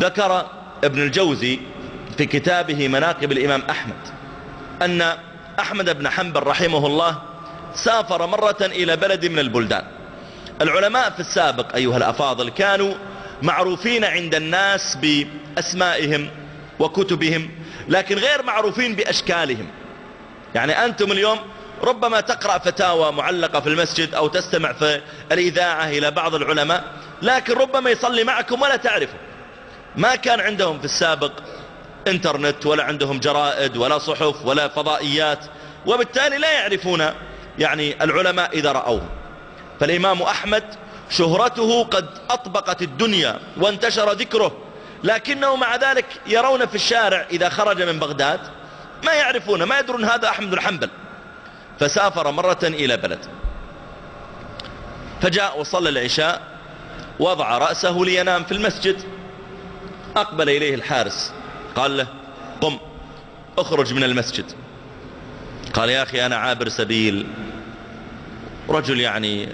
ذكر ابن الجوزي في كتابه مناقب الإمام أحمد أن أحمد بن حنبل رحمه الله سافر مرة إلى بلد من البلدان. العلماء في السابق أيها الأفاضل كانوا معروفين عند الناس بأسمائهم وكتبهم، لكن غير معروفين بأشكالهم. يعني أنتم اليوم ربما تقرأ فتاوى معلقة في المسجد أو تستمع في الإذاعة إلى بعض العلماء، لكن ربما يصلي معكم ولا تعرفه. ما كان عندهم في السابق انترنت، ولا عندهم جرائد، ولا صحف، ولا فضائيات، وبالتالي لا يعرفون يعني العلماء إذا رأوهم. فالإمام أحمد شهرته قد أطبقت الدنيا وانتشر ذكره، لكنه مع ذلك يرون في الشارع إذا خرج من بغداد ما يعرفون، ما يدرون هذا أحمد بن حنبل. فسافر مرة إلى بلد، فجاء وصلى العشاء، وضع رأسه لينام في المسجد. أقبل إليه الحارس قال له: قم اخرج من المسجد. قال: يا أخي أنا عابر سبيل، رجل يعني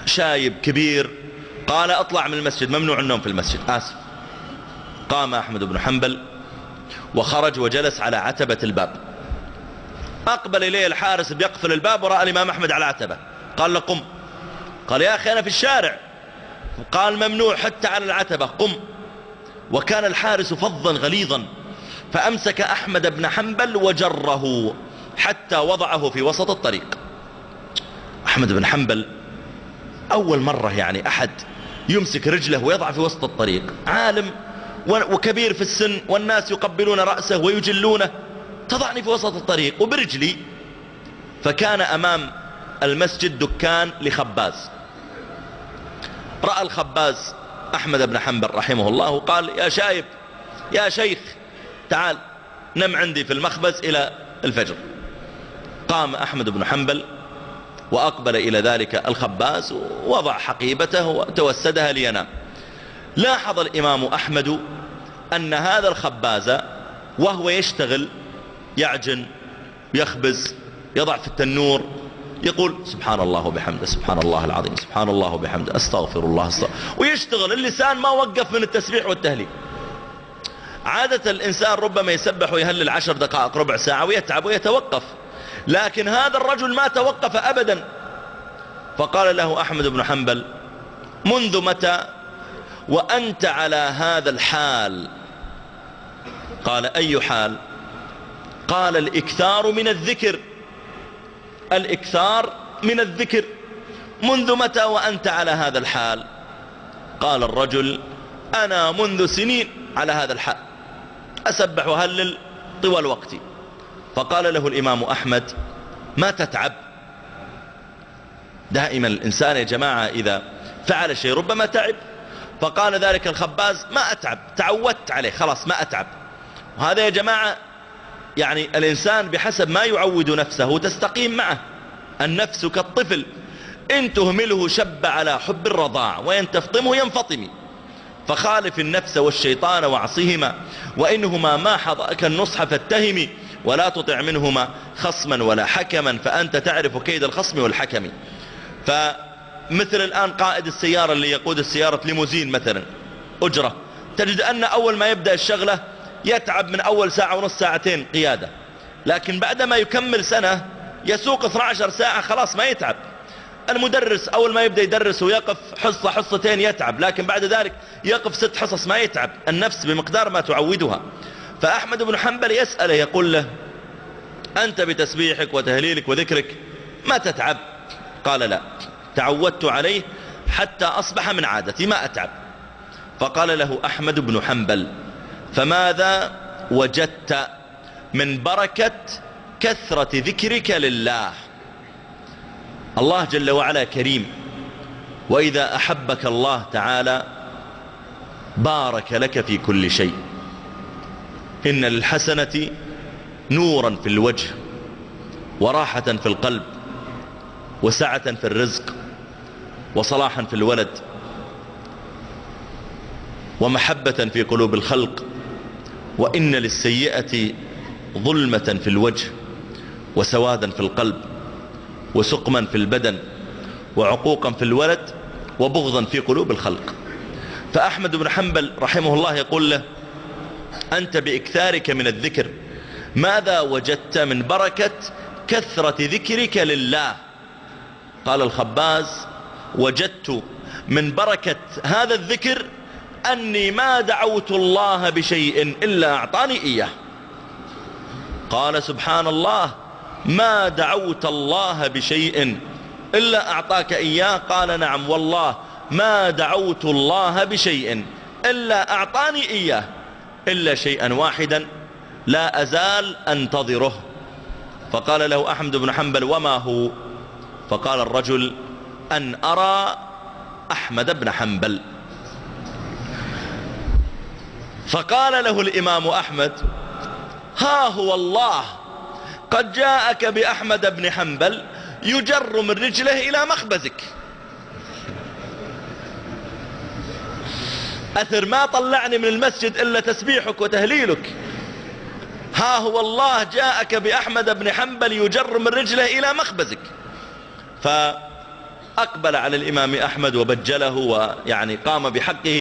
شايب كبير. قال: اطلع من المسجد، ممنوع النوم في المسجد، آسف. قام أحمد بن حنبل وخرج وجلس على عتبة الباب. أقبل إليه الحارس بيقفل الباب ورأى الإمام أحمد على العتبة. قال له: قم. قال: يا أخي أنا في الشارع. قال: ممنوع حتى على العتبة، قم. وكان الحارس فظا غليظا، فأمسك أحمد بن حنبل وجره حتى وضعه في وسط الطريق. أحمد بن حنبل أول مرة يعني أحد يمسك رجله ويضع في وسط الطريق، عالم وكبير في السن والناس يقبلون رأسه ويجلونه، تضعني في وسط الطريق وبرجلي. فكان أمام المسجد دكان لخباز. رأى الخباز أحمد بن حنبل رحمه الله وقال: يا شايب، يا شيخ، تعال نم عندي في المخبز إلى الفجر. قام أحمد بن حنبل وأقبل إلى ذلك الخباز ووضع حقيبته وتوسدها لينام. لاحظ الإمام أحمد أن هذا الخباز وهو يشتغل يعجن يخبز يضع في التنور يقول: سبحان الله وبحمده، سبحان الله العظيم، سبحان الله وبحمده، أستغفر الله، ويشتغل اللسان ما وقف من التسبيح والتهليل. عادة الإنسان ربما يسبح ويهلل 10 دقائق ربع ساعة ويتعب ويتوقف، لكن هذا الرجل ما توقف أبدا. فقال له أحمد بن حنبل: منذ متى وأنت على هذا الحال؟ قال: أي حال؟ قال: الإكثار من الذكر، الإكثار من الذكر. منذ متى وأنت على هذا الحال؟ قال الرجل: أنا منذ سنين على هذا الحال، أسبح وهلل طوال وقتي. فقال له الإمام أحمد: ما تتعب؟ دائما الإنسان يا جماعة إذا فعل شيء ربما تعب. فقال ذلك الخباز: ما أتعب، تعودت عليه، خلاص ما أتعب. وهذا يا جماعة يعني الإنسان بحسب ما يعود نفسه تستقيم معه. النفس كالطفل، إن تهمله شب على حب الرضاع، وإن تفطمه ينفطم. فخالف النفس والشيطان وعصهما، وإنهما ما حظأك النصح فاتهم، ولا تطع منهما خصما ولا حكما، فأنت تعرف كيد الخصم والحكم. فمثل الآن قائد السيارة اللي يقود السيارة ليموزين مثلا أجرة، تجد أن أول ما يبدأ الشغلة يتعب من أول ساعة ونص ساعتين قيادة، لكن بعدما يكمل سنة يسوق 12 ساعة خلاص ما يتعب. المدرس أول ما يبدأ يدرس ويقف حصة حصتين يتعب، لكن بعد ذلك يقف 6 حصص ما يتعب. النفس بمقدار ما تعودها. فأحمد بن حنبل يسأله يقول له: أنت بتسبيحك وتهليلك وذكرك ما تتعب؟ قال: لا، تعودت عليه حتى أصبح من عادتي ما أتعب. فقال له أحمد بن حنبل: فماذا وجدت من بركة كثرة ذكرك لله؟ الله جل وعلا كريم، وإذا أحبك الله تعالى بارك لك في كل شيء. إن للحسنة نورا في الوجه، وراحة في القلب، وسعة في الرزق، وصلاحا في الولد، ومحبة في قلوب الخلق. وإن للسيئة ظلمة في الوجه، وسوادا في القلب، وسقما في البدن، وعقوقا في الولد، وبغضا في قلوب الخلق. فأحمد بن حنبل رحمه الله يقول له: أنت بإكثارك من الذكر ماذا وجدت من بركة كثرة ذكرك لله؟ قال الخباز: وجدت من بركة هذا الذكر أني ما دعوت الله بشيء إلا أعطاني إياه. قال: سبحان الله، ما دعوت الله بشيء إلا أعطاك إياه؟ قال: نعم والله ما دعوت الله بشيء إلا أعطاني إياه، إلا شيئا واحدا لا أزال أنتظره. فقال له أحمد بن حنبل: وما هو؟ فقال الرجل: أن أرى أحمد بن حنبل. فقال له الإمام أحمد: ها هو الله قد جاءك بأحمد بن حنبل يجر من رجله إلى مخبزك. أثر ما طلعني من المسجد إلا تسبيحك وتهليلك. ها هو الله جاءك بأحمد بن حنبل يجر من رجله إلى مخبزك. فأقبل على الإمام أحمد وبجله، ويعني قام بحقه.